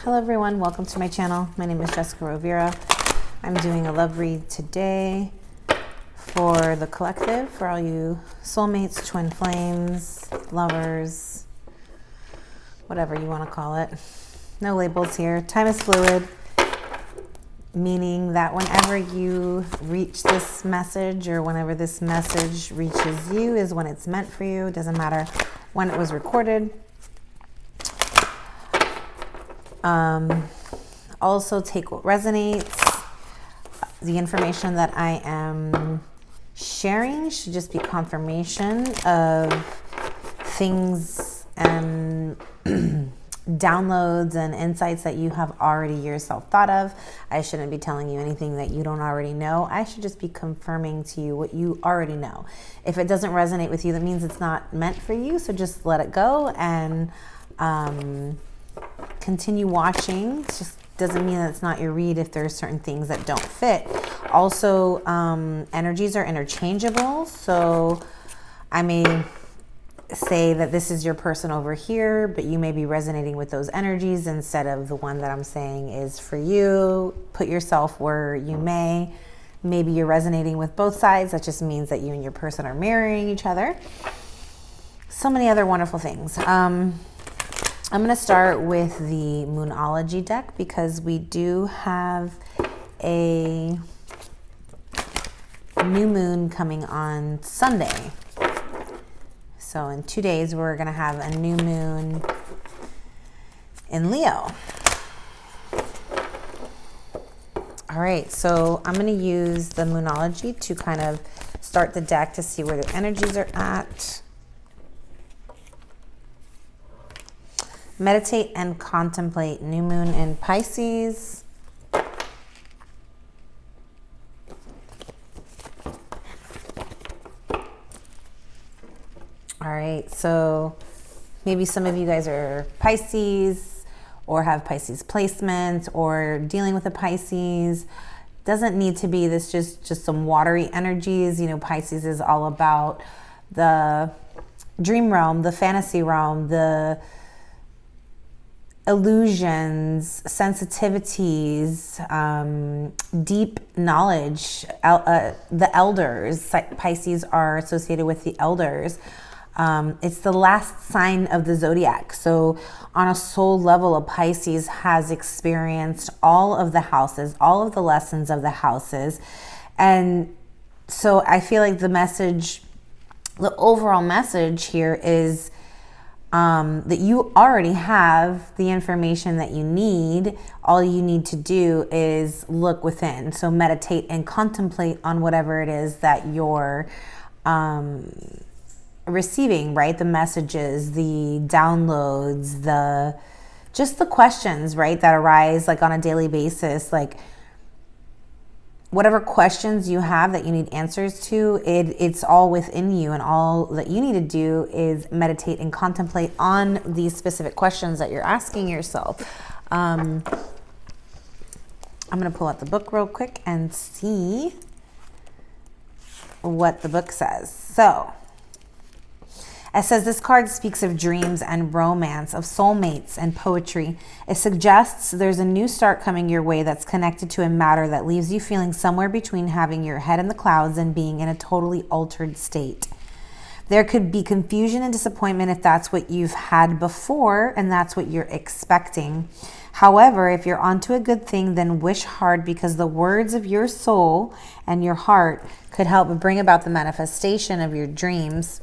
Hello everyone, welcome to my channel. My name is Jessica Rovira. I'm doing a love read today for the collective, for all you soulmates, twin flames, lovers, whatever you want to call it. No labels here. Time is fluid, meaning that whenever you reach this message or whenever this message reaches you is when it's meant for you. It doesn't matter when it was recorded. Also take what resonates. The information that I am sharing should just be confirmation of things and downloads and insights that you have already yourself thought of. I shouldn't be telling you anything that you don't already know. I should just be confirming to you what you already know. If it doesn't resonate with you, that means it's not meant for you. So just let it go and continue watching. It just doesn't mean that it's not your read if there's certain things that don't fit. Also, energies are interchangeable. So I may say that this is your person over here, but you may be resonating with those energies instead of the one that I'm saying is for you. Put yourself where you may. Maybe you're resonating with both sides. That just means that you and your person are mirroring each other. So many other wonderful things. I'm going to start with the Moonology deck because we do have a new moon coming on Sunday. So in 2 days, we're going to have a new moon in Leo. All right, so I'm going to use the Moonology to kind of start the deck to see where the energies are at. Meditate and contemplate new moon in Pisces. All right, so maybe some of you guys are Pisces or have Pisces placement or dealing with a Pisces. Doesn't need to be this just some watery energies. You know, Pisces is all about the dream realm, the fantasy realm, the illusions, sensitivities, deep knowledge. The elders, Pisces are associated with the elders. It's the last sign of the zodiac. So on a soul level, a Pisces has experienced all of the houses, all of the lessons of the houses. And so I feel like the message, the overall message here is that you already have the information that you need. All you need to do is look within. So meditate and contemplate on whatever it is that you're receiving, right? The messages, the downloads, just the questions, right, that arise like on a daily basis. Like whatever questions you have that you need answers to, it's all within you, and all that you need to do is meditate and contemplate on these specific questions that you're asking yourself. I'm going to pull out the book real quick and see what the book says. So it says this card speaks of dreams and romance, of soulmates and poetry. It suggests there's a new start coming your way that's connected to a matter that leaves you feeling somewhere between having your head in the clouds and being in a totally altered state. There could be confusion and disappointment if that's what you've had before and that's what you're expecting. However, if you're onto a good thing, then wish hard, because the words of your soul and your heart could help bring about the manifestation of your dreams.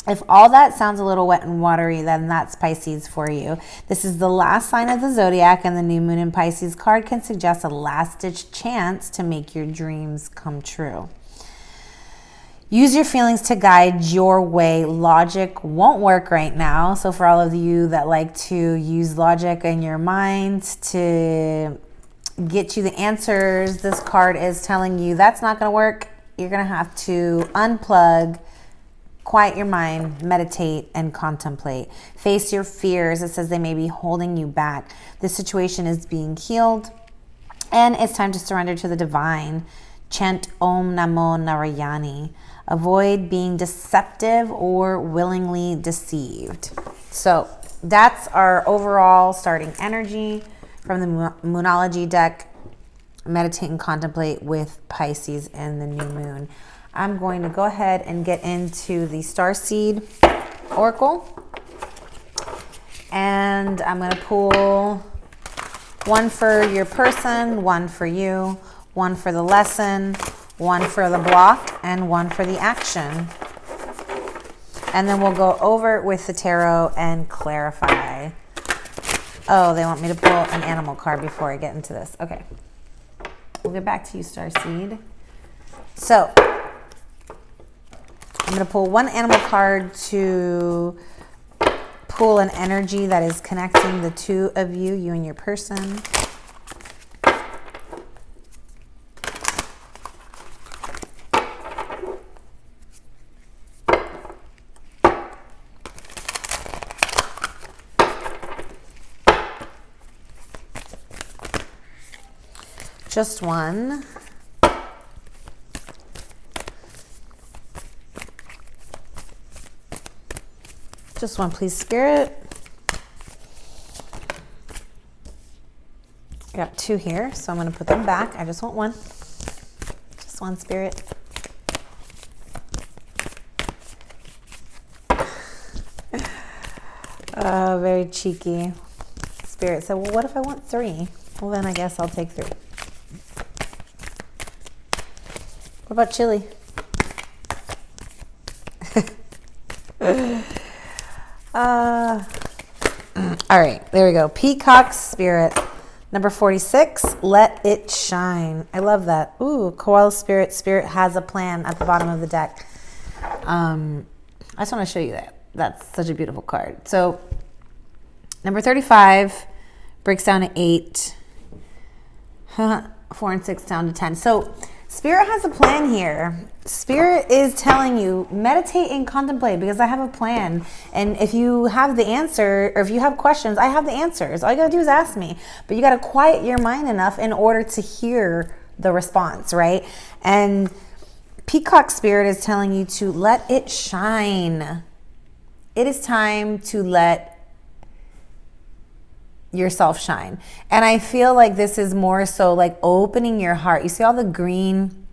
If all that sounds a little wet and watery, then that's Pisces for you. This is the last sign of the zodiac, and the new moon in Pisces card can suggest a last-ditch chance to make your dreams come true. Use your feelings to guide your way. Logic won't work right now. So for all of you that like to use logic in your mind to get you the answers, this card is telling you that's not going to work. You're going to have to unplug, quiet your mind, meditate, and contemplate. Face your fears. It says they may be holding you back. This situation is being healed, and it's time to surrender to the divine. Chant Om Namo Narayani. Avoid being deceptive or willingly deceived. So that's our overall starting energy from the Moonology deck. Meditate and contemplate with Pisces and the new moon. I'm going to go ahead and get into the Starseed Oracle. And I'm going to pull one for your person, one for you, one for the lesson, one for the block, and one for the action. And then we'll go over it with the tarot and clarify. Oh, they want me to pull an animal card before I get into this. Okay. We'll get back to you, Starseed. So, I'm going to pull one animal card to pull an energy that is connecting the two of you, you and your person. Just one. Just one, please, Spirit. I got two here, so I'm going to put them back. I just want one. Just one, Spirit. Oh, very cheeky. Spirit said, well, what if I want three? Well, then I guess I'll take three. What about chili? All right, there we go. Peacock Spirit, number 46, let it shine. I love that. Ooh, Koala Spirit, Spirit has a plan at the bottom of the deck. I just want to show you that. That's such a beautiful card. So, number 35 breaks down to 8. 4 and 6 down to 10. So, Spirit has a plan here. Spirit is telling you, meditate and contemplate because I have a plan. And if you have the answer, or if you have questions, I have the answers. All you gotta do is ask me. But you gotta quiet your mind enough in order to hear the response, right? And Peacock Spirit is telling you to let it shine. It is time to let yourself shine. And I feel like this is more so like opening your heart. You see all the green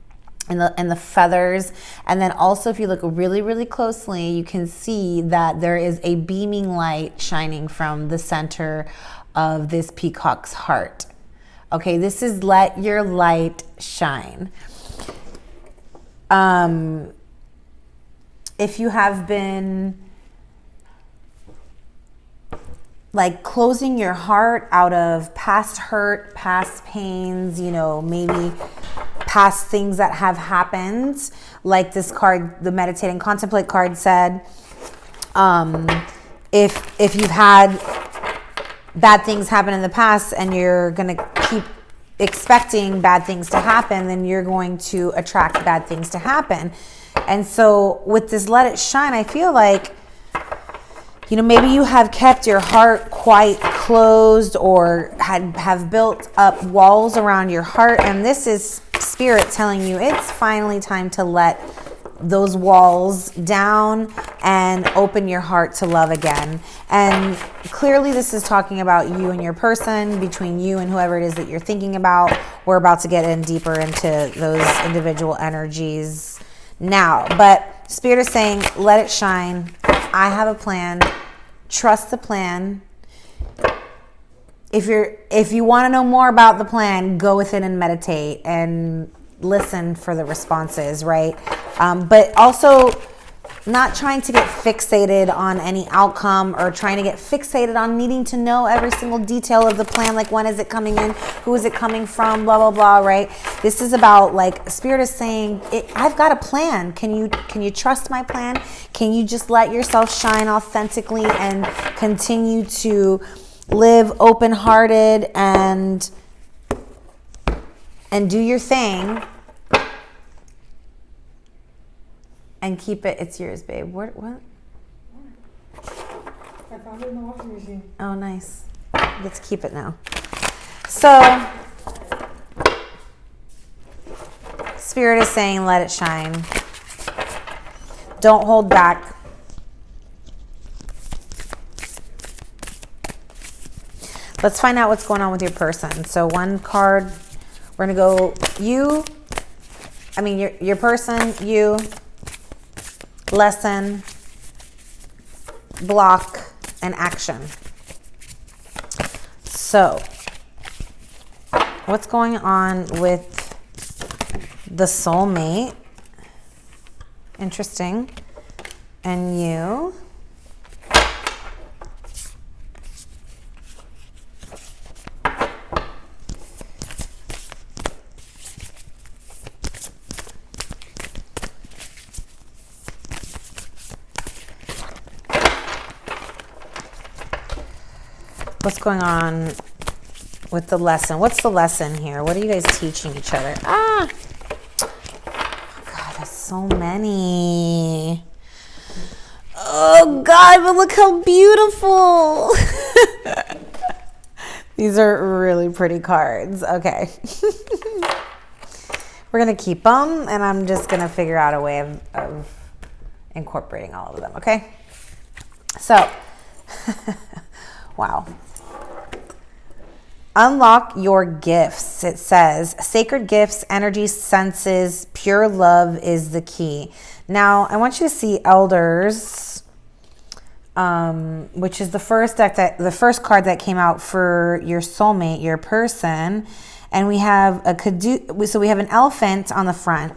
and the feathers, and then also if you look really, really closely, you can see that there is a beaming light shining from the center of this peacock's heart. Okay, this is let your light shine. If you have been like closing your heart out of past hurt, past pains, you know, maybe past things that have happened, like this card, the Meditate and Contemplate card said, if you've had bad things happen in the past and you're going to keep expecting bad things to happen, then you're going to attract bad things to happen. And so with this let it shine, I feel like, you know, maybe you have kept your heart quite closed or have built up walls around your heart. And this is Spirit telling you it's finally time to let those walls down and open your heart to love again. And clearly this is talking about you and your person, between you and whoever it is that you're thinking about. We're about to get in deeper into those individual energies now. But Spirit is saying, let it shine. I have a plan. Trust the plan. If you want to know more about the plan, go with it and meditate and listen for the responses, right? But also not trying to get fixated on any outcome or trying to get fixated on needing to know every single detail of the plan, like when is it coming in, who is it coming from, blah, blah, blah, right? This is about, like, Spirit is saying, I've got a plan. Can you trust my plan? Can you just let yourself shine authentically and continue to live open-hearted and do your thing? And keep it. It's yours, babe. What? I found it in the washing machine. Oh, nice. Let's keep it now. So, Spirit is saying, let it shine. Don't hold back. Let's find out what's going on with your person. So one card, we're gonna go you, your person, you, lesson, block, and action. So what's going on with the soulmate? Interesting. And you. What's going on with the lesson? What's the lesson here? What are you guys teaching each other? Ah! God, there's so many. Oh, God, but look how beautiful. These are really pretty cards. Okay. We're going to keep them, and I'm just going to figure out a way of incorporating all of them, okay? So, wow. Unlock your gifts. It says, sacred gifts, energy, senses, pure love is the key. Now, I want you to see Elders, which is the first card that came out for your soulmate, your person. And we have we have an elephant on the front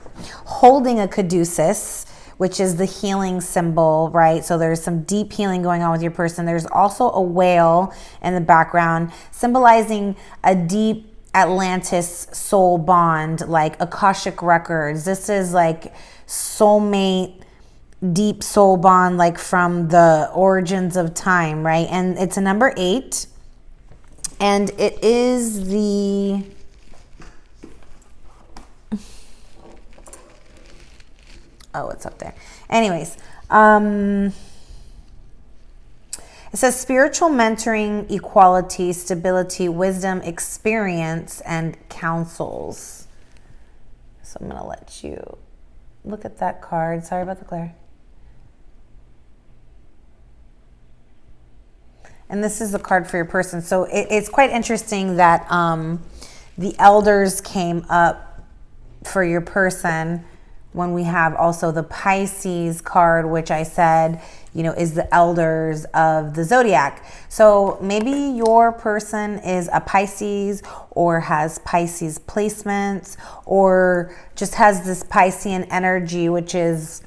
holding a caduceus, which is the healing symbol, right? So there's some deep healing going on with your person. There's also a whale in the background symbolizing a deep Atlantis soul bond, like Akashic records. This is like soulmate, deep soul bond, like from the origins of time, right? And it's a number 8. And it is the... Oh, it's up there. Anyways, it says spiritual mentoring, equality, stability, wisdom, experience, and counsels. So I'm going to let you look at that card. Sorry about the glare. And this is the card for your person. So it's quite interesting that the elders came up for your person when we have also the Pisces card, which I said, is the elders of the zodiac. So maybe your person is a Pisces or has Pisces placements or just has this Piscean energy, which is,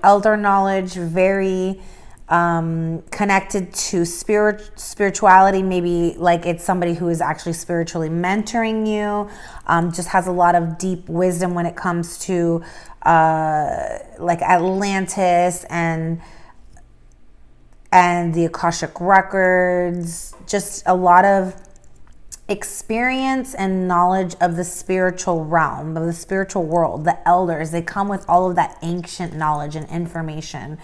elder knowledge, very connected to spirituality. Maybe like it's somebody who is actually spiritually mentoring you, just has a lot of deep wisdom when it comes to like Atlantis and the Akashic records, just a lot of experience and knowledge of the spiritual realm, of the spiritual world. The elders, they come with all of that ancient knowledge and information.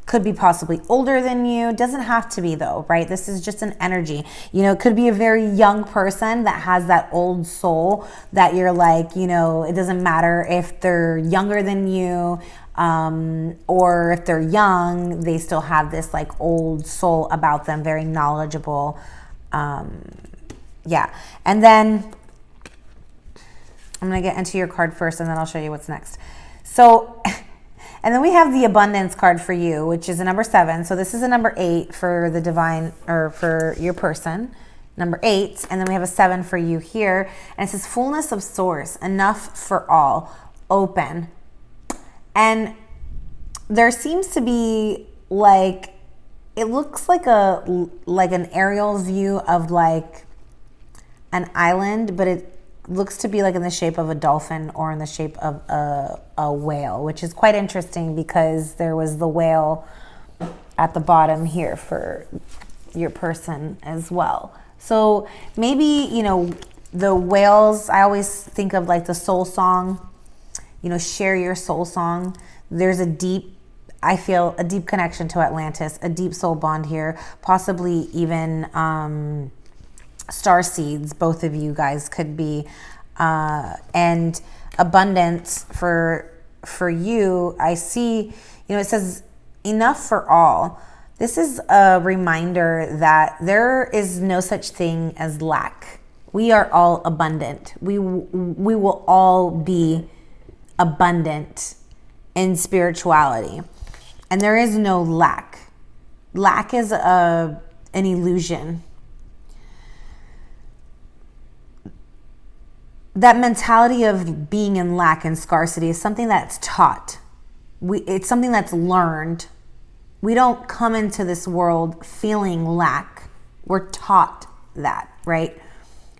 Could be possibly older than you. Doesn't have to be though, right? This is just an energy. It could be a very young person that has that old soul that you're like, it doesn't matter if they're younger than you or if they're young, they still have this like old soul about them, very knowledgeable. Yeah. And then I'm going to get into your card first and then I'll show you what's next. So... And then we have the abundance card for you, which is a number 7. So this is a number 8 for the divine, or for your person, number 8. And then we have a 7 for you here. And it says fullness of source, enough for all, open. And there seems to be like, it looks like an aerial view of like an island, but it looks to be like in the shape of a dolphin or in the shape of a whale, which is quite interesting because there was the whale at the bottom here for your person as well. So maybe, the whales, I always think of like the soul song, share your soul song. There's I feel a deep connection to Atlantis, a deep soul bond here, possibly even star seeds, both of you guys could be, and abundance for you. I see, it says enough for all. This is a reminder that there is no such thing as lack. We are all abundant. We will all be abundant in spirituality. And there is no lack. Lack is an illusion. That mentality of being in lack and scarcity is something that's taught. It's something that's learned. We don't come into this world feeling lack. We're taught that, right?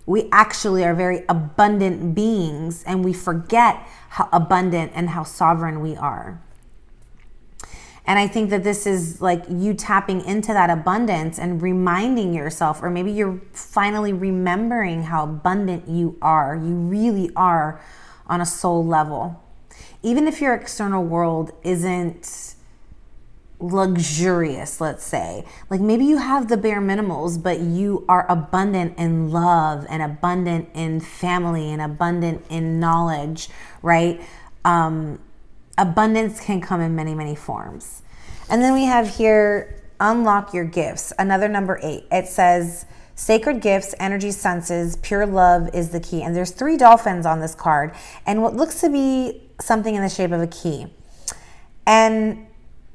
We actually are very abundant beings, and we forget how abundant and how sovereign we are. And I think that this is like you tapping into that abundance and reminding yourself, or maybe you're finally remembering how abundant you are. You really are on a soul level. Even if your external world isn't luxurious, let's say, like maybe you have the bare minimals, but you are abundant in love and abundant in family and abundant in knowledge, right? Abundance can come in many, many forms. And then we have here, unlock your gifts, another number 8. It says, sacred gifts, energy senses, pure love is the key. And there's 3 dolphins on this card and what looks to be something in the shape of a key. And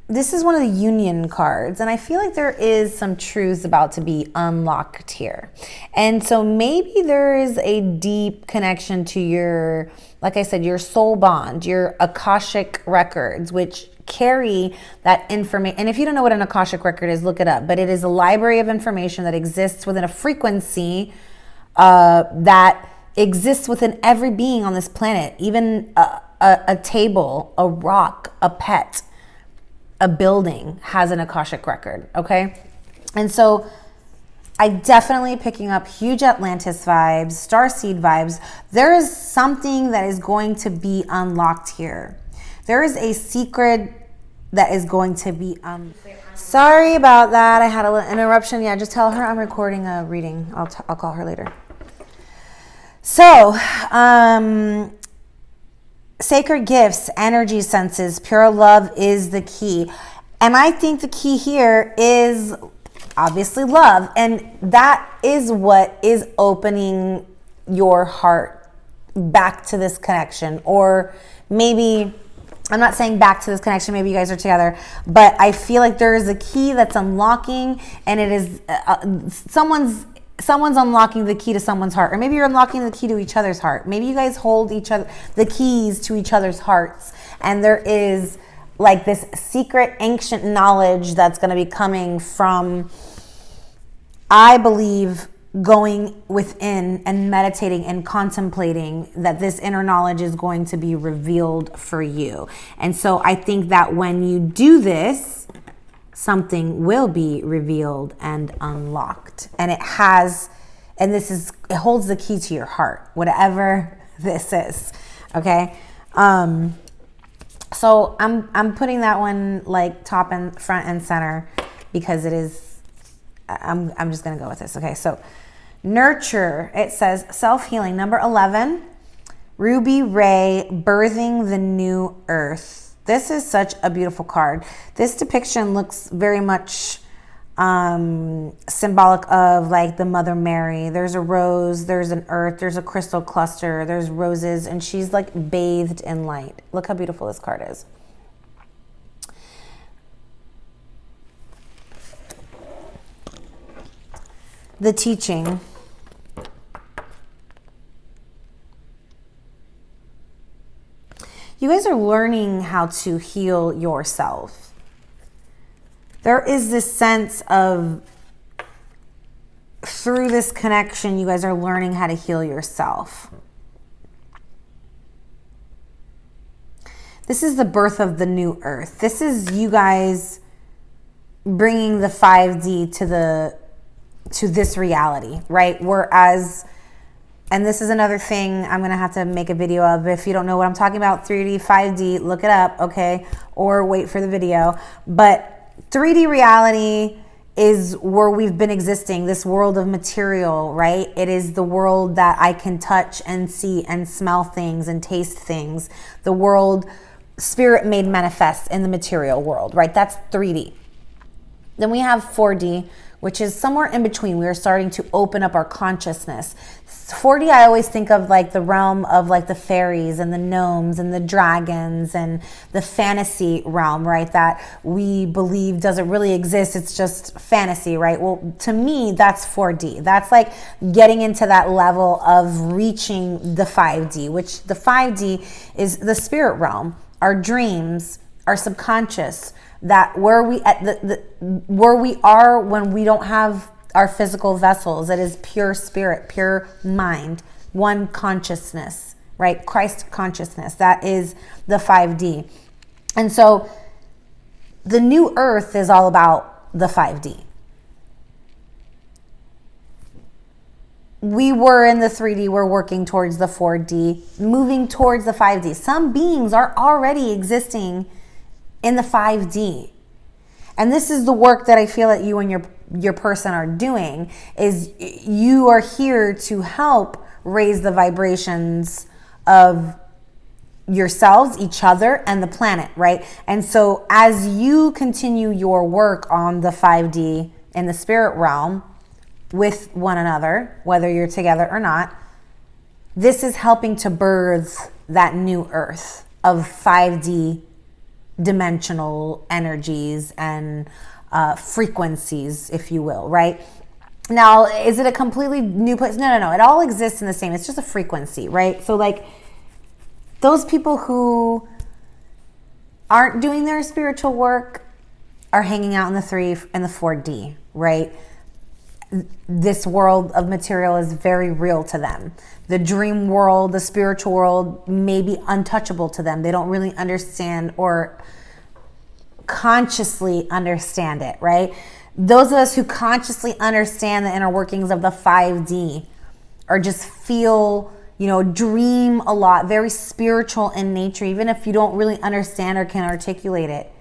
this is one of the union cards, and I feel like there is some truths about to be unlocked here. And so maybe there is a deep connection to your, like I said, your soul bond, your Akashic records, which carry that information. And if you don't know what an Akashic record is, look it up. But it is a library of information that exists within a frequency that exists within every being on this planet, even a table, a rock, a pet. A building has an Akashic record, okay? And so I definitely picking up huge Atlantis vibes, starseed vibes. There is something that is going to be unlocked here. There is a secret that is going to be sorry about that. I had an interruption. Yeah, just tell her I'm recording a reading. I'll call her later. So, sacred gifts, energy senses, pure love is the key. And I think the key here is obviously love. And that is what is opening your heart back to this connection. Or maybe, I'm not saying back to this connection, maybe you guys are together, but I feel like there is a key that's unlocking, and it is someone's unlocking the key to someone's heart, or maybe you're unlocking the key to each other's heart. Maybe you guys hold each other, the keys to each other's hearts, and there is like this secret ancient knowledge that's going to be coming from, I believe, going within and meditating and contemplating, that this inner knowledge is going to be revealed for you. And so I think that when you do this, something will be revealed and unlocked. And it holds the key to your heart, whatever this is. Okay. So I'm putting that one like top and front and center because it is, I'm just going to go with this. Okay. So nurture, it says self-healing, number 11, Ruby Ray, birthing the new earth. This is such a beautiful card. This depiction looks very much symbolic of like the Mother Mary. There's a rose, there's an earth, there's a crystal cluster, there's roses, and she's like bathed in light. Look how beautiful this card is. The teaching. You guys are learning how to heal yourself. There is this sense of, through this connection, you guys are learning how to heal yourself. This is the birth of the new earth. This is you guys bringing the 5D to this reality, right? Whereas, and this is another thing I'm going to have to make a video of. If you don't know what I'm talking about, 3D, 5D, look it up, okay? Or wait for the video. But 3D reality is where we've been existing, this world of material, right? It is the world that I can touch and see and smell things and taste things. The world, spirit made manifest in the material world, right? That's 3D. Then we have 4D, which is somewhere in between. We are starting to open up our consciousness. 4D, I always think of like the realm of like the fairies and the gnomes and the dragons and the fantasy realm, right? That we believe doesn't really exist. It's just fantasy, right? Well, to me, that's 4D. That's like getting into that level of reaching the 5D, which the 5D is the spirit realm, our dreams, our subconscious, that where we where we are when we don't have our physical vessels. It is pure spirit, pure mind, one consciousness, right? Christ consciousness. That is the 5D. And so the new earth is all about the 5D. We were in the 3D, we're working towards the 4D, moving towards the 5D. Some beings are already existing in the 5D. And this is the work that I feel that you and your person are doing, is you are here to help raise the vibrations of yourselves, each other, and the planet, right? And so as you continue your work on the 5D in the spirit realm with one another, whether you're together or not, this is helping to birth that new earth of 5D dimensional energies and frequencies, if you will, right? Now, is it a completely new place? No. It all exists in the same. It's just a frequency, right? So like those people who aren't doing their spiritual work are hanging out in the 3 and the 4D, right? This world of material is very real to them. The dream world, the spiritual world may be untouchable to them. They don't really understand or consciously understand it, right? Those of us who consciously understand the inner workings of the 5D or just feel, dream a lot, very spiritual in nature, even if you don't really understand or can articulate it.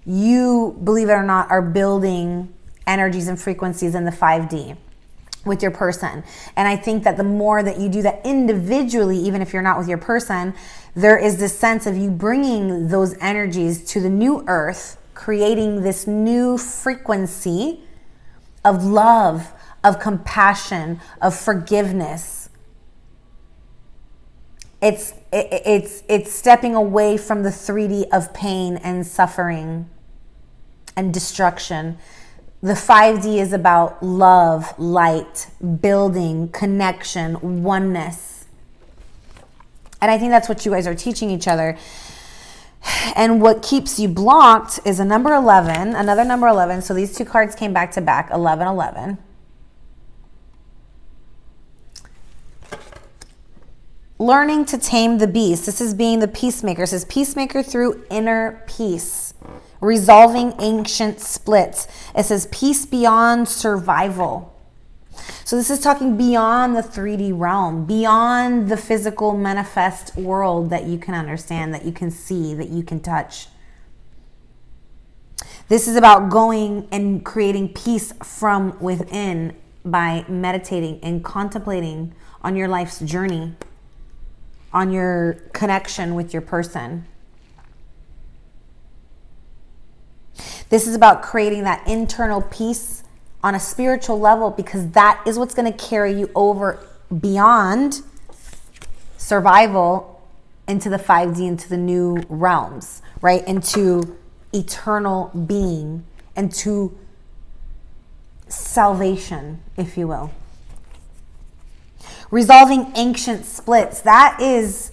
You, believe it or not, are building energies and frequencies in the 5D with your person. And I think that the more that you do that individually, even if you're not with your person, there is this sense of you bringing those energies to the new earth, creating this new frequency of love, of compassion, of forgiveness. It's stepping away from the 3D of pain and suffering and destruction. The 5D is about love, light, building, connection, oneness. And I think that's what you guys are teaching each other. And what keeps you blocked is a number 11, another number 11. So these two cards came back to back, 11, 11. Learning to tame the beast. This is being the peacemaker. It says peacemaker through inner peace. Resolving ancient splits. It says peace beyond survival. So this is talking beyond the 3D realm, beyond the physical manifest world that you can understand, that you can see, that you can touch. This is about going and creating peace from within by meditating and contemplating on your life's journey, on your connection with your person. This is about creating that internal peace on a spiritual level, because that is what's going to carry you over beyond survival into the 5D, into the new realms, right? Into eternal being, into salvation, if you will. Resolving ancient splits. That is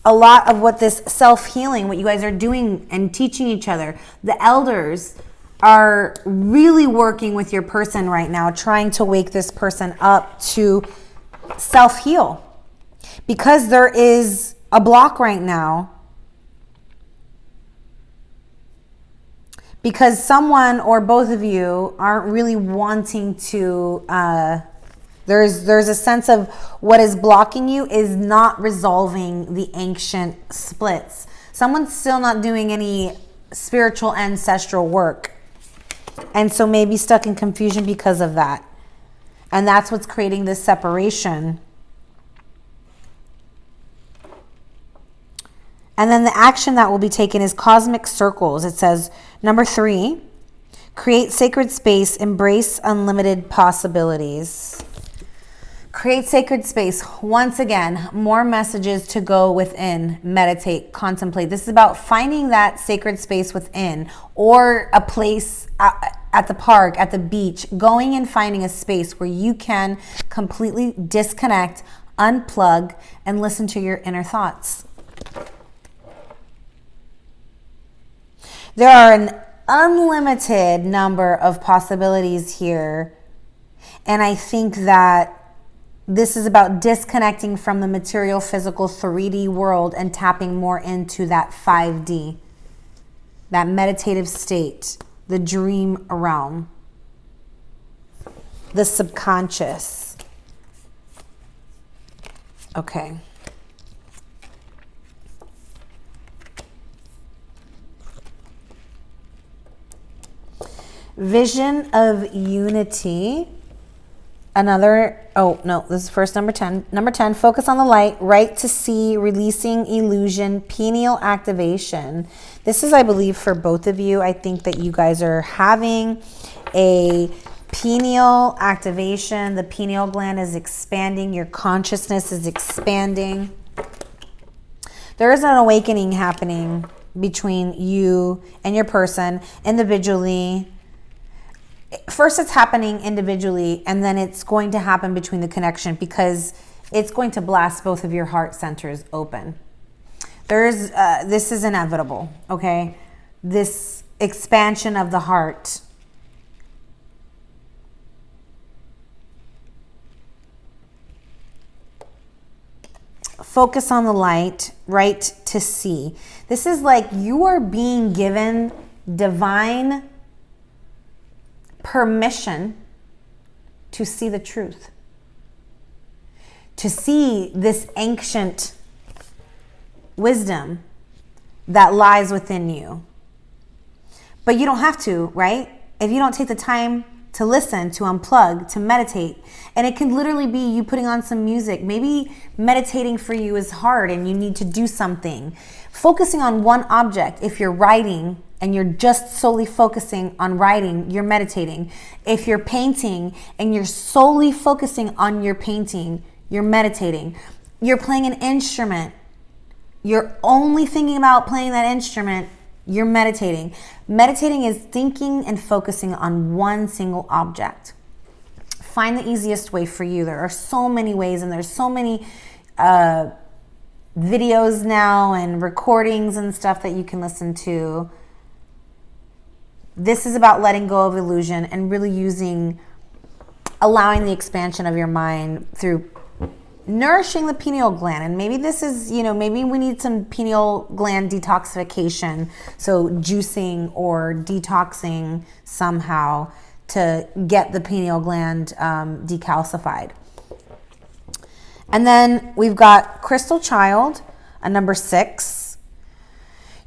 a lot of what this self-healing, what you guys are doing and teaching each other. The elders are really working with your person right now, trying to wake this person up to self-heal. Because there is a block right now. Because someone or both of you aren't really wanting to... There's a sense of what is blocking you is not resolving the ancient splits. Someone's still not doing any spiritual ancestral work. And so maybe stuck in confusion because of that. And that's what's creating this separation. And then the action that will be taken is cosmic circles. It says, number 3, create sacred space, embrace unlimited possibilities. Create sacred space. Once again, more messages to go within, meditate, contemplate. This is about finding that sacred space within, or a place at the park, at the beach, going and finding a space where you can completely disconnect, unplug, and listen to your inner thoughts. There are an unlimited number of possibilities here, and I think that this is about disconnecting from the material, physical, 3D world and tapping more into that 5D, that meditative state, the dream realm, the subconscious. Okay. Vision of unity. Another, oh no, this is first number 10. Number 10, focus on the light, right to see, releasing illusion, pineal activation. This is, I believe, for both of you. I think that you guys are having a pineal activation. The pineal gland is expanding. Your consciousness is expanding. There is an awakening happening between you and your person individually. First, it's happening individually, and then it's going to happen between the connection, because it's going to blast both of your heart centers open. This is inevitable, okay? This expansion of the heart. Focus on the light, right to see. This is like you are being given divine permission to see the truth, to see this ancient wisdom that lies within you. But you don't have to, right? If you don't take the time to listen, to unplug, to meditate. And it can literally be you putting on some music. Maybe meditating for you is hard and you need to do something. Focusing on one object. If you're writing and you're just solely focusing on writing, you're meditating. If you're painting and you're solely focusing on your painting, you're meditating. You're playing an instrument, you're only thinking about playing that instrument, you're meditating. Meditating is thinking and focusing on one single object. Find the easiest way for you. There are so many ways, and there's so many videos now and recordings and stuff that you can listen to. This is about letting go of illusion and really allowing the expansion of your mind through nourishing the pineal gland. And maybe this is, maybe we need some pineal gland detoxification. So juicing or detoxing somehow to get the pineal gland decalcified. And then we've got Crystal Child, a number 6.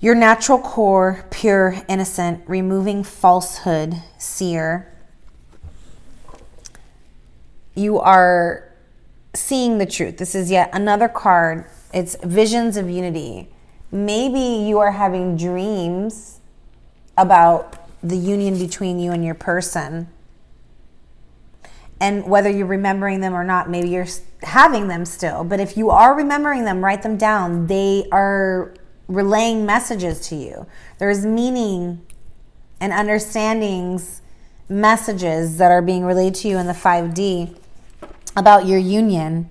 Your natural core, pure, innocent, removing falsehood, seer. You are seeing the truth. This is yet another card. It's visions of unity. Maybe you are having dreams about the union between you and your person. And whether you're remembering them or not, maybe you're having them still. But if you are remembering them, write them down. They are relaying messages to you. There's meaning and understandings, messages that are being relayed to you in the 5D about your union.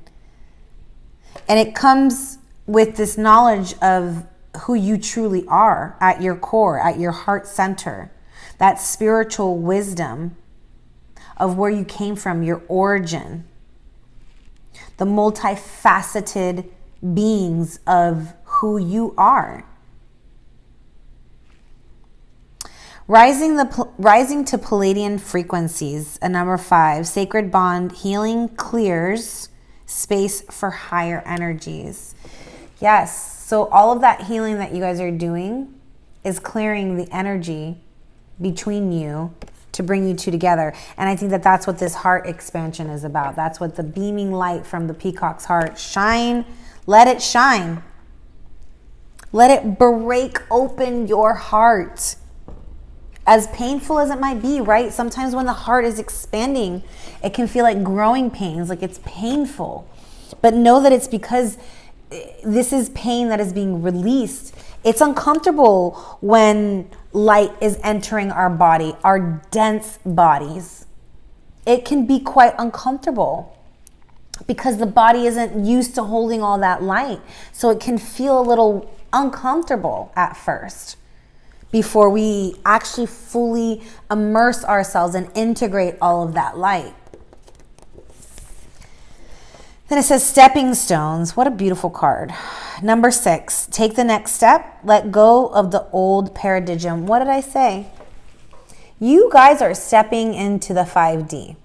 And it comes with this knowledge of who you truly are at your core, at your heart center. That spiritual wisdom of where you came from, your origin. The multifaceted beings of who you are. Rising to Palladian frequencies, a number 5. Sacred bond, healing clears space for higher energies. Yes, so all of that healing that you guys are doing is clearing the energy between you to bring you two together. And I think that that's what this heart expansion is about. That's what the beaming light from the peacock's heart, shine, let it shine. Let it break open your heart. As painful as it might be, right? Sometimes when the heart is expanding, it can feel like growing pains, like it's painful. But know that it's because this is pain that is being released. It's uncomfortable when light is entering our body, our dense bodies. It can be quite uncomfortable because the body isn't used to holding all that light. So it can feel a little uncomfortable at first before we actually fully immerse ourselves and integrate all of that light. Then it says stepping stones. What a beautiful card. Number 6, take the next step. Let go of the old paradigm. What did I say? You guys are stepping into the 5D.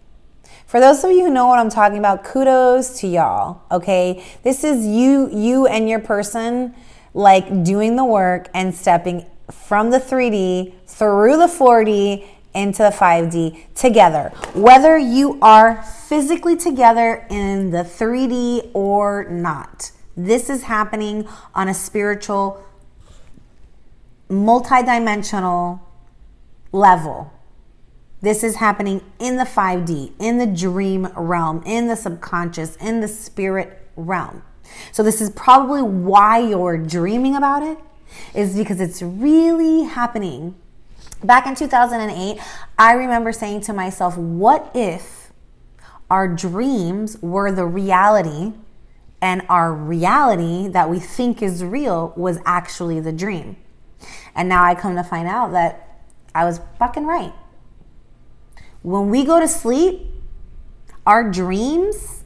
For those of you who know what I'm talking about, kudos to y'all, okay? This is you and your person like doing the work and stepping from the 3D through the 4D into the 5D together. Whether you are physically together in the 3D or not. This is happening on a spiritual, multidimensional level. This is happening in the 5D, in the dream realm, in the subconscious, in the spirit realm. So this is probably why you're dreaming about it, is because it's really happening. Back in 2008, I remember saying to myself, what if our dreams were the reality and our reality that we think is real was actually the dream? And now I come to find out that I was fucking right. When we go to sleep, our dreams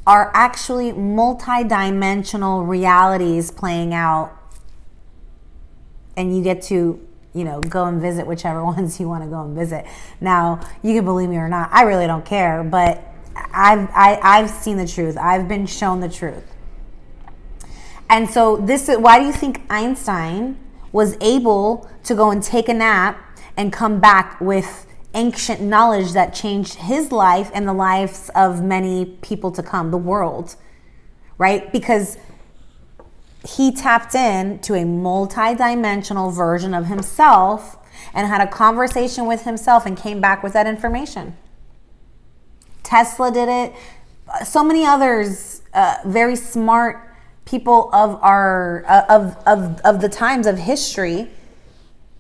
are actually multi-dimensional realities playing out. And you get to, go and visit whichever ones you want to go and visit. Now, you can believe me or not. I really don't care, but I've seen the truth. I've been shown the truth. And so why do you think Einstein was able to go and take a nap and come back with ancient knowledge that changed his life and the lives of many people to come, the world, right? Because he tapped in to a multi-dimensional version of himself and had a conversation with himself and came back with that information. Tesla did it. So many others, very smart people of our of the times of history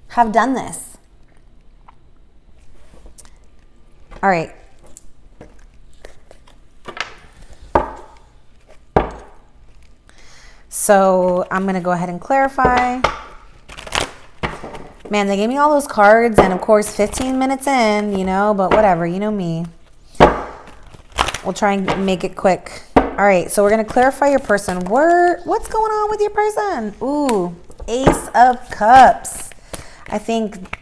have done this. All right. So I'm going to go ahead and clarify. Man, they gave me all those cards, and of course 15 minutes in, but whatever, you know me. We'll try and make it quick. All right, so we're going to clarify your person. What's going on with your person? Ooh, Ace of Cups. I think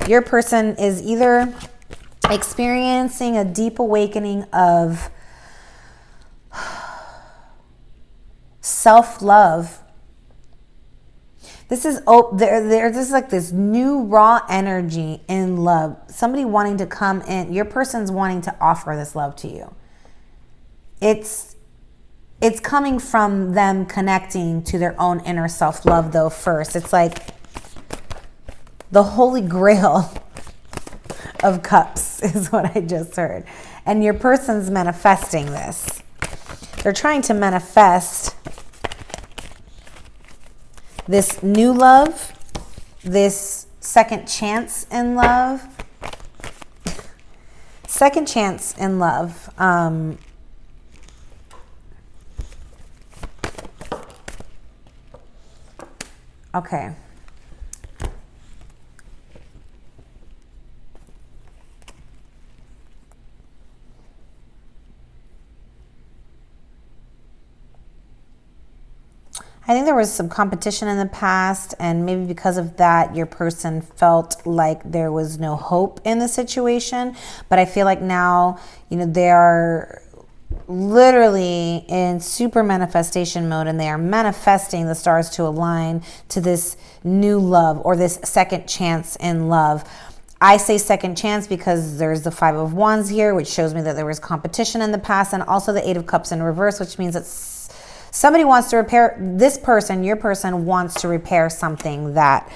your person is either experiencing a deep awakening of self-love. This is there's like this new raw energy in love. Somebody wanting to come in. Your person's wanting to offer this love to you. It's coming from them connecting to their own inner self-love though first. It's like the holy grail of cups is what I just heard. And your person's manifesting this. They're trying to manifest this new love, this second chance in love. Second chance in love. Okay. I think there was some competition in the past, and maybe because of that, your person felt like there was no hope in the situation. But I feel like now, they are literally in super manifestation mode, and they are manifesting the stars to align to this new love or this second chance in love. I say second chance because there's the 5 of Wands here, which shows me that there was competition in the past, and also the 8 of Cups in reverse, which means that Somebody wants to repair, this person, your person wants to repair something that,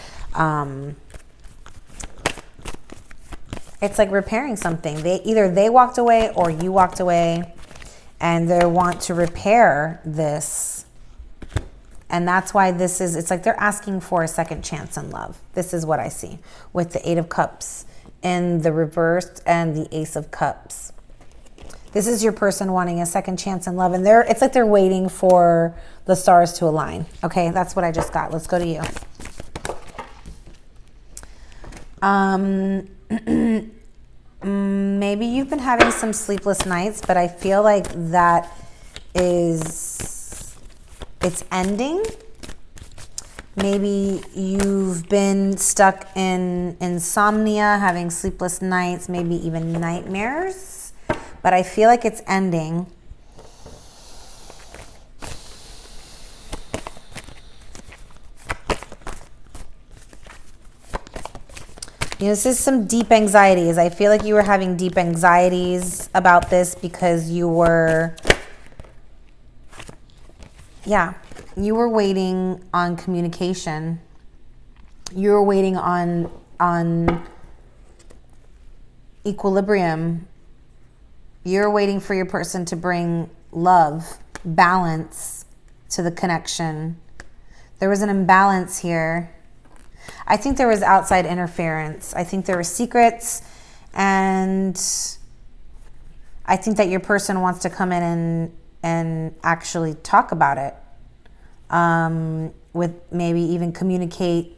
it's like repairing something. Either they walked away or you walked away, and they want to repair this. And that's why this is, it's like they're asking for a second chance in love. This is what I see with the Eight of Cups in the reverse and the Ace of Cups. This is your person wanting a second chance in love, and it's like they're waiting for the stars to align. Okay, that's what I just got. Let's go to you. Maybe you've been having some sleepless nights, but I feel like that it's ending. Maybe you've been stuck in insomnia, having sleepless nights, maybe even nightmares, but I feel like it's ending. You know, this is some deep anxieties. I feel like you were having deep anxieties about this because you were, you were waiting on communication. You were waiting on equilibrium. You're waiting for your person to bring love, balance to the connection. There was an imbalance here. I think there was outside interference. I think there were secrets, and I think that your person wants to come in and actually talk about it, with maybe even communicate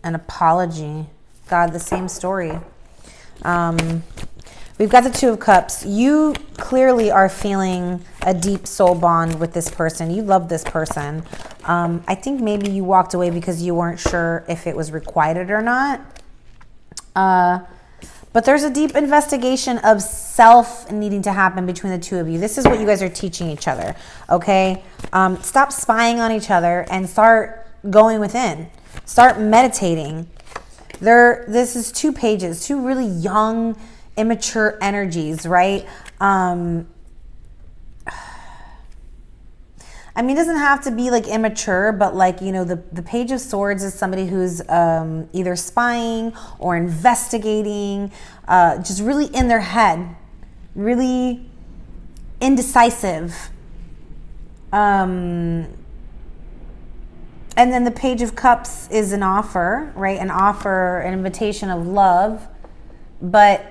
an apology. God, the same story. We've got the Two of Cups. You clearly are feeling a deep soul bond with this person. You love this person. I think maybe you walked away because you weren't sure if it was requited or not. But there's a deep investigation of self needing to happen between the two of you. This is what you guys are teaching each other, okay? Stop spying on each other and start going within. Start meditating. This is 2 pages, 2 really young, immature energies, right? I mean, it doesn't have to be like immature, but like, you know, the Page of Swords is somebody who's either spying or investigating, just really in their head, really indecisive. And then the Page of Cups is an offer, right? An offer, an invitation of love, but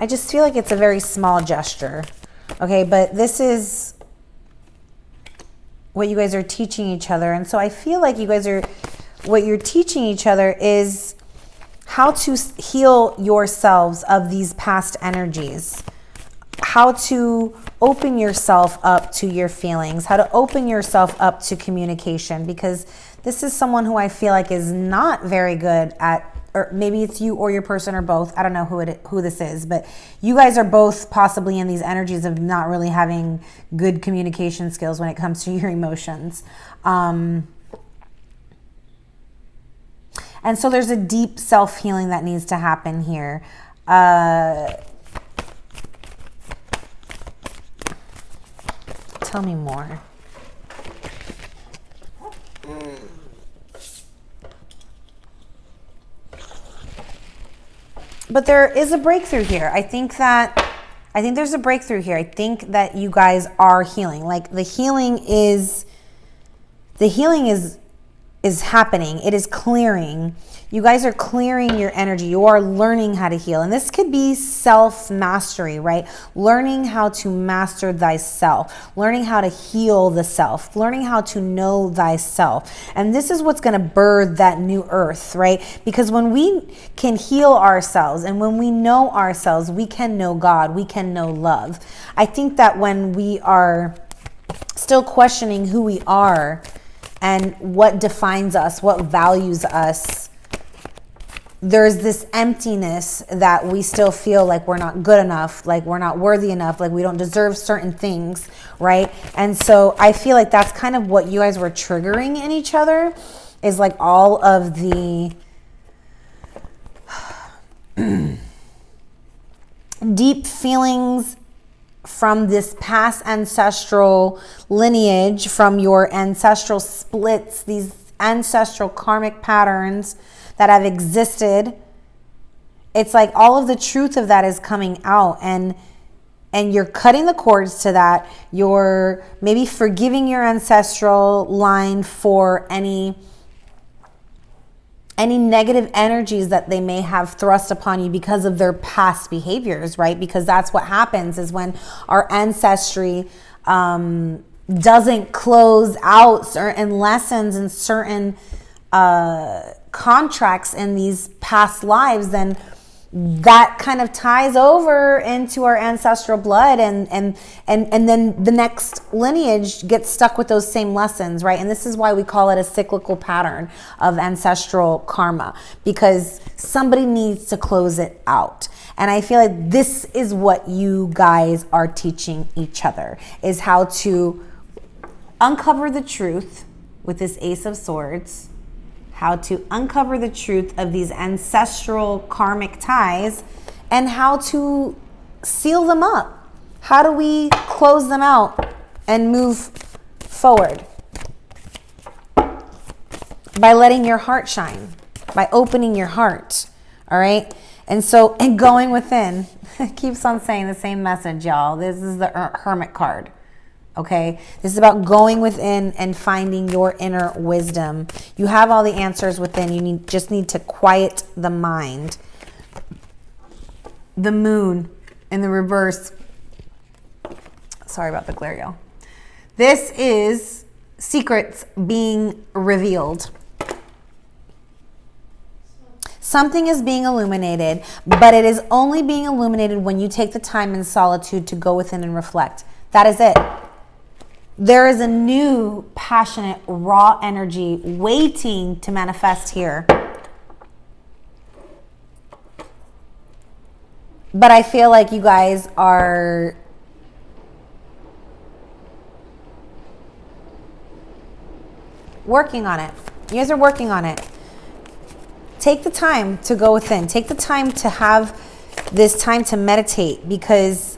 I just feel like it's a very small gesture, okay? But this is what you guys are teaching each other. And so I feel like you guys are, what you're teaching each other is how to heal yourselves of these past energies, how to open yourself up to your feelings, how to open yourself up to communication, because this is someone who I feel like is not very good at, or maybe it's you or your person or both. I don't know who this is, but you guys are both possibly in these energies of not really having good communication skills when it comes to your emotions. And so there's a deep self-healing that needs to happen here. Tell me more. But there is a breakthrough here. I think there's a breakthrough here. I think that you guys are healing. Like the healing is happening. It is clearing. You guys are clearing your energy. You are learning how to heal. And this could be self-mastery, right? Learning how to master thyself, learning how to heal the self, learning how to know thyself. And this is what's going to birth that new earth, right? Because when we can heal ourselves and when we know ourselves, we can know God, we can know love. I think that when we are still questioning who we are and what defines us, what values us, there's this emptiness that we still feel like we're not good enough, like we're not worthy enough, like we don't deserve certain things, right? And so I feel like that's kind of what you guys were triggering in each other, is like all of the deep feelings from this past ancestral lineage, from your ancestral splits, these ancestral karmic patterns that have existed. It's like all of the truth of that is coming out, and you're cutting the cords to that. You're maybe forgiving your ancestral line for any negative energies that they may have thrust upon you because of their past behaviors, right? Because that's what happens, is when our ancestry doesn't close out certain lessons and certain contracts in these past lives, then that kind of ties over into our ancestral blood, and then the next lineage gets stuck with those same lessons, right? And this is why we call it a cyclical pattern of ancestral karma, because somebody needs to close it out. And I feel like this is what you guys are teaching each other, is how to uncover the truth with this Ace of Swords, how to uncover the truth of these ancestral karmic ties, and how to seal them up. How do we close them out and move forward? By letting your heart shine, by opening your heart, all right? And going within. It keeps on saying the same message, y'all. This is the Hermit card. Okay, this is about going within and finding your inner wisdom. You have all the answers within. You just need to quiet the mind. The moon in the reverse. Sorry about the glare, y'all. This is secrets being revealed. Something is being illuminated, but it is only being illuminated when you take the time in solitude to go within and reflect. That is it. There is a new, passionate, raw energy waiting to manifest here. But I feel like you guys are working on it. You guys are working on it. Take the time to go within. Take the time to have this time to meditate, because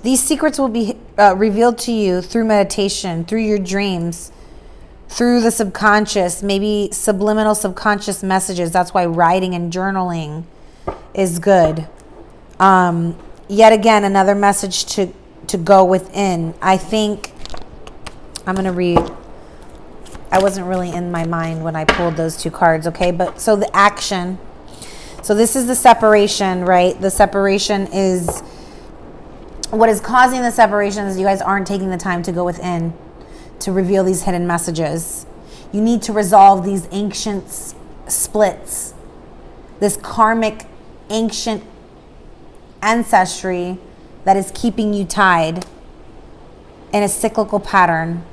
these secrets will be revealed to you through meditation, through your dreams, through the subconscious, maybe subliminal subconscious messages. That's why writing and journaling is good. Yet again, another message to go within. I think I'm going to read. I wasn't really in my mind when I pulled those two cards, okay? But so the action. So this is the separation, right? The separation is... What is causing the separation is you guys aren't taking the time to go within to reveal these hidden messages. You need to resolve these ancient splits, this karmic ancient ancestry that is keeping you tied in a cyclical pattern.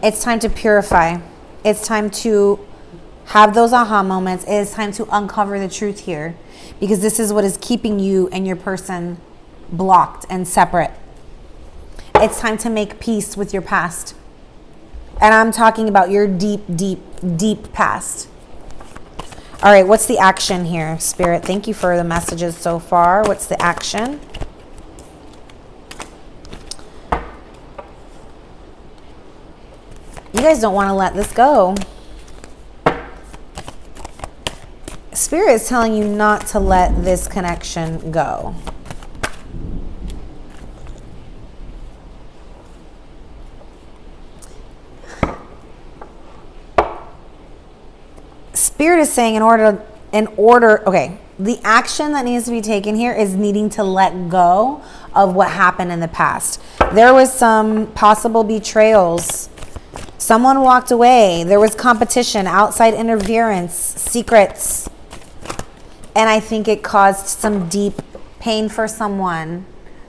It's time to purify. It's time to have those aha moments. It is time to uncover the truth here, because this is what is keeping you and your person blocked and separate. It's time to make peace with your past. And I'm talking about your deep, deep, deep past. All right, what's the action here, Spirit? Thank you for the messages so far. What's the action? You guys don't want to let this go. Spirit is telling you not to let this connection go. Spirit is saying okay, the action that needs to be taken here is needing to let go of what happened in the past. There was some possible betrayals. Someone walked away. There was competition, outside interference, secrets. And I think it caused some deep pain for someone.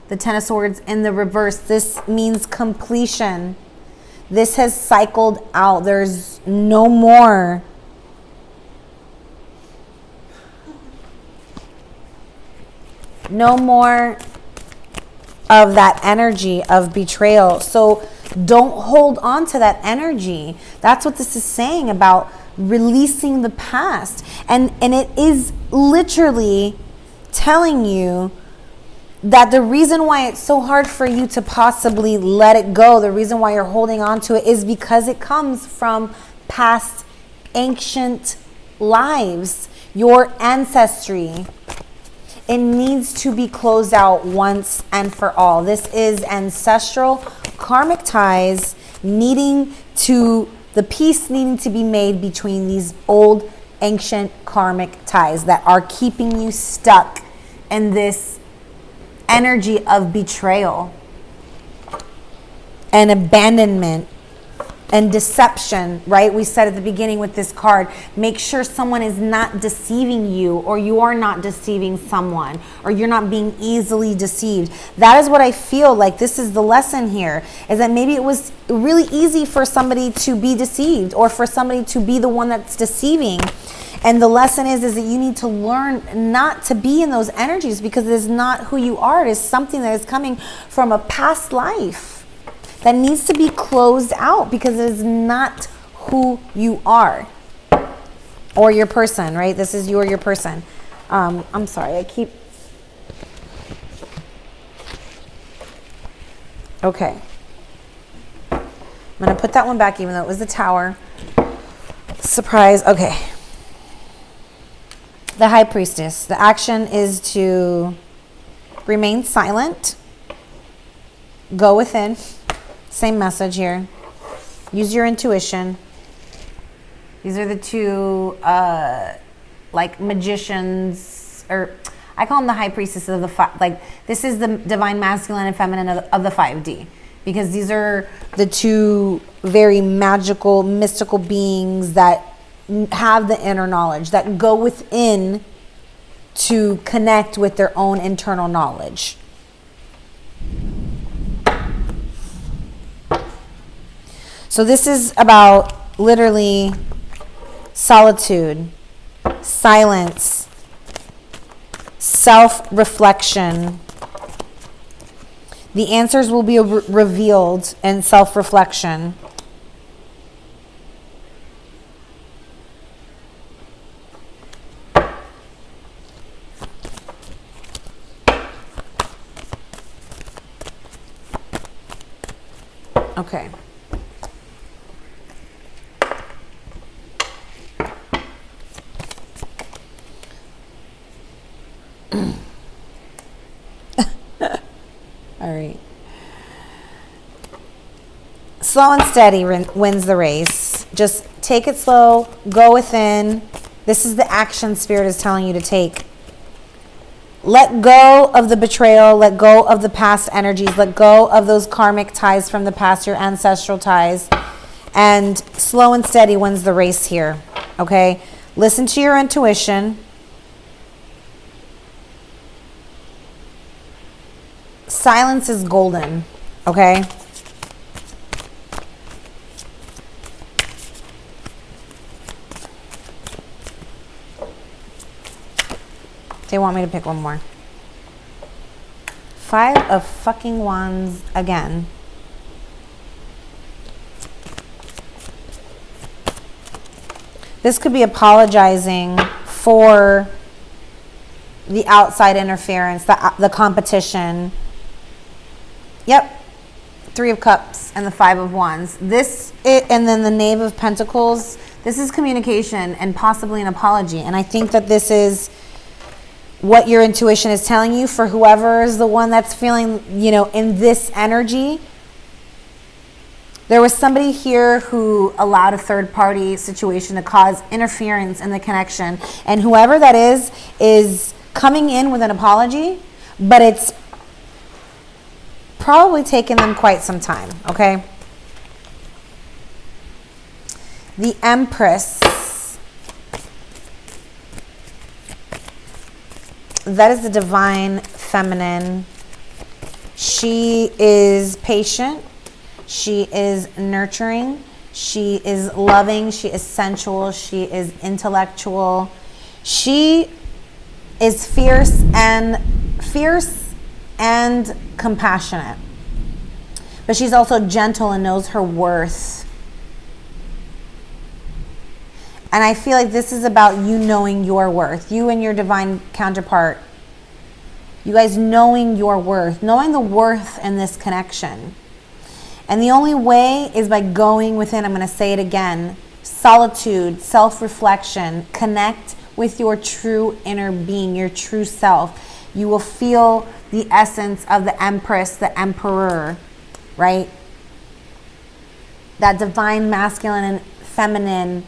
The Ten of Swords in the reverse. This means completion. This has cycled out. There's no more. No more of that energy of betrayal. So don't hold on to that energy. That's what this is saying about releasing the past. And it is literally telling you that the reason why it's so hard for you to possibly let it go, the reason why you're holding on to it, is because it comes from past ancient lives, your ancestry. It needs to be closed out once and for all. This is ancestral karmic ties the peace needing to be made between these old ancient karmic ties that are keeping you stuck in this energy of betrayal and abandonment and deception, right? We said at the beginning with this card, make sure someone is not deceiving you, or you are not deceiving someone, or you're not being easily deceived. That is what I feel like this is the lesson here, is that maybe it was really easy for somebody to be deceived, or for somebody to be the one that's deceiving. And the lesson is that you need to learn not to be in those energies, because it is not who you are. It is something that is coming from a past life that needs to be closed out, because it is not who you are or your person, right? This is your person. I'm sorry, okay. I'm going to put that one back, even though it was the Tower. Surprise. Okay. The High Priestess. The action is to remain silent, go within. Same message here. Use your intuition. These are the two, like magicians, or I call them the High Priestess of the this is the divine masculine and feminine of the 5D, because these are the two very magical, mystical beings that have the inner knowledge, that go within to connect with their own internal knowledge. So this is about literally solitude, silence, self-reflection. The answers will be revealed in self-reflection. Okay. All right. Slow and steady wins the race. Just take it slow, go within. This is the action Spirit is telling you to take. Let go of the betrayal, let go of the past energies, let go of those karmic ties from the past, your ancestral ties. And slow and steady wins the race here, okay? Listen to your intuition. Silence is golden, okay? They want me to pick one more. 5 of fucking Wands again. This could be apologizing for the outside interference, the competition. Yep. 3 of Cups and the 5 of Wands. And then the Knave of Pentacles. This is communication and possibly an apology. And I think that this is what your intuition is telling you for whoever is the one that's feeling, in this energy. There was somebody here who allowed a third-party situation to cause interference in the connection. And whoever that is coming in with an apology, but it's probably taken them quite some time, okay? The Empress. That is the divine feminine. She is patient. She is nurturing. She is loving. She is sensual. She is intellectual. She is fierce and compassionate. But she's also gentle and knows her worth. And I feel like this is about you knowing your worth. You and your divine counterpart. You guys knowing your worth. Knowing the worth in this connection. And the only way is by going within, I'm going to say it again, solitude, self-reflection, connect with your true inner being, your true self. You will feel the essence of the Empress, the Emperor, right? That divine masculine and feminine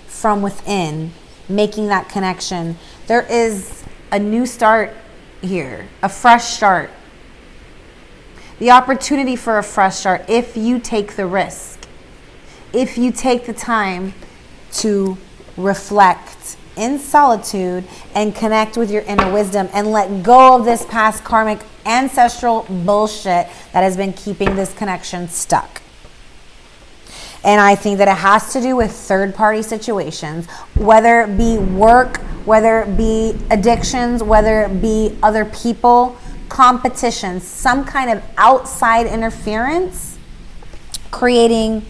from within, making that connection. There is a new start here, a fresh start. The opportunity for a fresh start if you take the risk, if you take the time to reflect in solitude and connect with your inner wisdom and let go of this past karmic ancestral bullshit that has been keeping this connection stuck. And I think that it has to do with third-party situations, whether it be work, whether it be addictions, whether it be other people, competition, some kind of outside interference, creating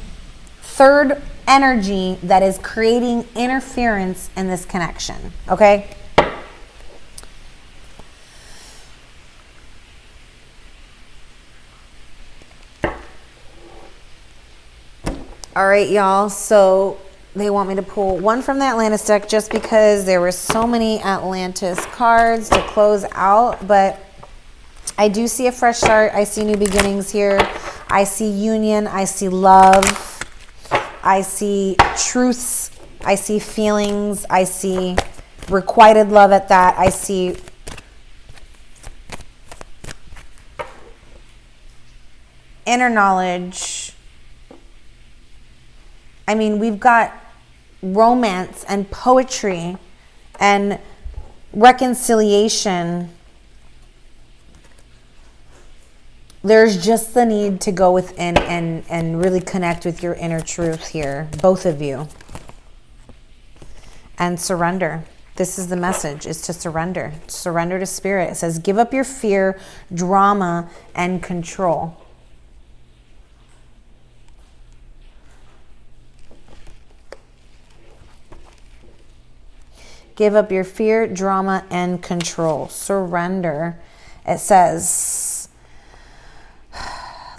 third energy that is creating interference in this connection, okay? All right, y'all, so they want me to pull one from the Atlantis deck just because there were so many Atlantis cards to close out, but I do see a fresh start. I see new beginnings here. I see union. I see love. I see truths. I see feelings. I see requited love at that. I see inner knowledge. I mean, we've got romance and poetry and reconciliation. There's just the need to go within and really connect with your inner truth here, both of you. And surrender. This is the message, is to surrender. Surrender to spirit. It says, give up your fear, drama, and control. Give up your fear, drama, and control. Surrender. It says,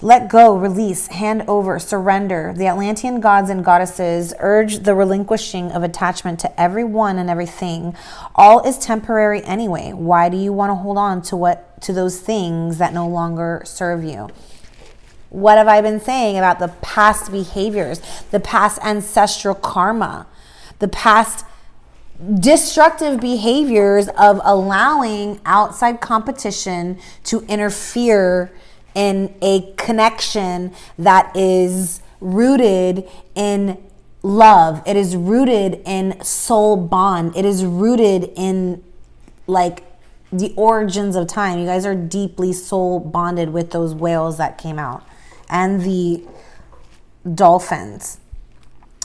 let go, release, hand over, surrender. The Atlantean gods and goddesses urge the relinquishing of attachment to everyone and everything. All is temporary anyway. Why do you want to hold on to those things that no longer serve you? What have I been saying about the past behaviors, the past ancestral karma, the past destructive behaviors of allowing outside competition to interfere in a connection that is rooted in love. It is rooted in soul bond. It is rooted in like the origins of time. You guys are deeply soul bonded with those whales that came out and the dolphins.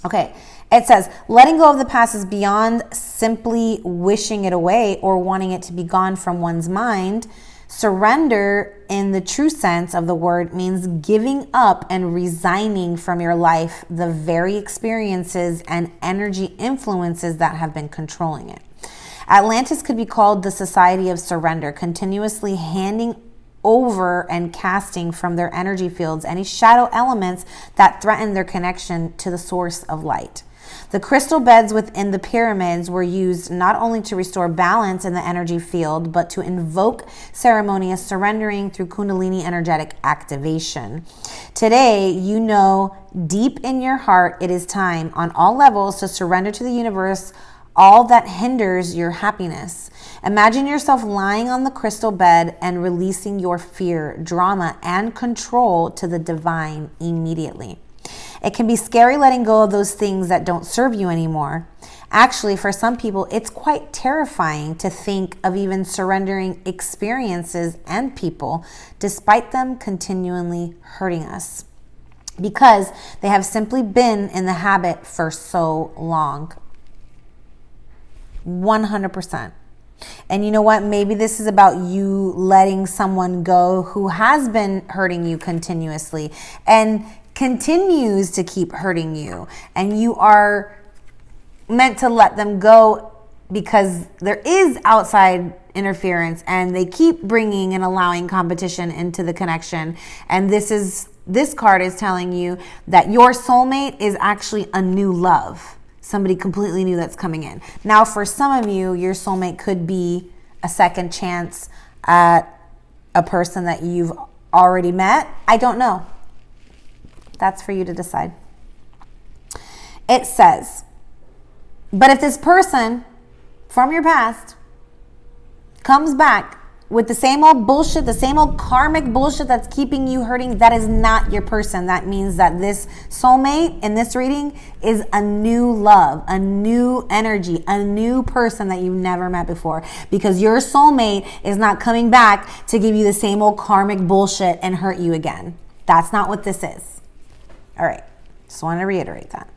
Okay. It says, letting go of the past is beyond simply wishing it away or wanting it to be gone from one's mind. Surrender, in the true sense of the word, means giving up and resigning from your life the very experiences and energy influences that have been controlling it. Atlantis could be called the society of surrender, continuously handing over and casting from their energy fields any shadow elements that threaten their connection to the source of light. The crystal beds within the pyramids were used not only to restore balance in the energy field, but to invoke ceremonious surrendering through Kundalini energetic activation. Today, you know deep in your heart it is time on all levels to surrender to the universe all that hinders your happiness. Imagine yourself lying on the crystal bed and releasing your fear, drama, and control to the divine immediately. It can be scary letting go of those things that don't serve you anymore. Actually, for some people, it's quite terrifying to think of even surrendering experiences and people, despite them continually hurting us, because they have simply been in the habit for so long. 100%. And you know what? Maybe this is about you letting someone go who has been hurting you continuously and continues to keep hurting you. And you are meant to let them go because there is outside interference and they keep bringing and allowing competition into the connection. And this card is telling you that your soulmate is actually a new love. Somebody completely new that's coming in. Now, for some of you, your soulmate could be a second chance at a person that you've already met. I don't know. That's for you to decide. It says, but if this person from your past comes back with the same old bullshit, the same old karmic bullshit that's keeping you hurting, that is not your person. That means that this soulmate in this reading is a new love, a new energy, a new person that you've never met before. Because your soulmate is not coming back to give you the same old karmic bullshit and hurt you again. That's not what this is. All right, just want to reiterate that.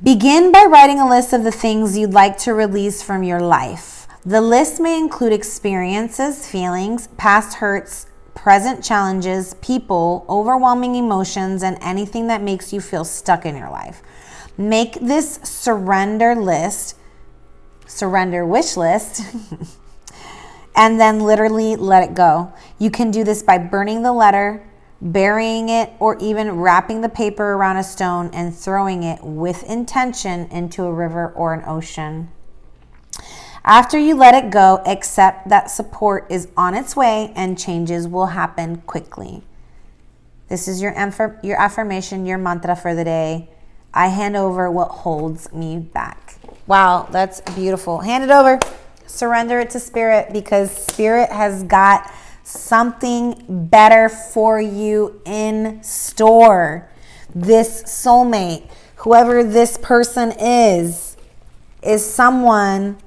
Begin by writing a list of the things you'd like to release from your life. The list may include experiences, feelings, past hurts, present challenges, people, overwhelming emotions, and anything that makes you feel stuck in your life. Make this surrender wish list, and then literally let it go. You can do this by burning the letter, burying it, or even wrapping the paper around a stone and throwing it with intention into a river or an ocean. After you let it go, accept that support is on its way and changes will happen quickly. This is your affirmation, your mantra for the day. I hand over what holds me back. Wow, that's beautiful. Hand it over. Surrender it to Spirit because Spirit has got something better for you in store. This soulmate, whoever this person is someone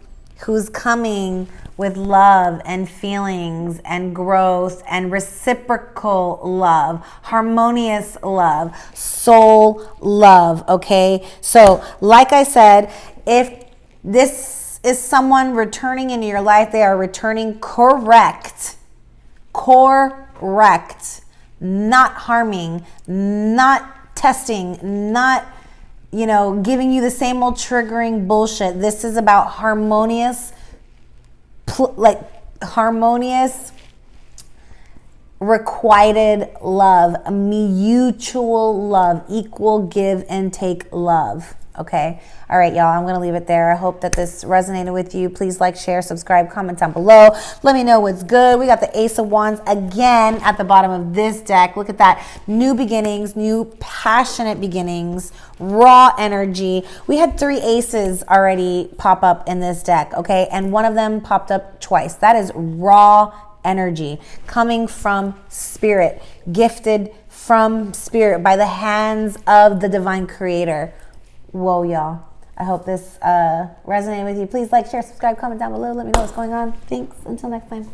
who's coming with love and feelings and growth and reciprocal love, harmonious love, soul love, okay? So, like I said, if this is someone returning into your life, they are returning correct, not harming, not testing, not giving you the same old triggering bullshit. This is about harmonious, requited love, mutual love, equal give and take love. Okay. All right, y'all. I'm going to leave it there. I hope that this resonated with you. Please like, share, subscribe, comment down below. Let me know what's good. We got the Ace of Wands again at the bottom of this deck. Look at that. New beginnings, new passionate beginnings, raw energy. We had 3 aces already pop up in this deck, okay? And one of them popped up twice. That is raw energy coming from Spirit, gifted from Spirit by the hands of the Divine Creator. Whoa, y'all. I hope this resonated with you. Please like, share, subscribe, comment down below. Let me know what's going on. Thanks. Until next time.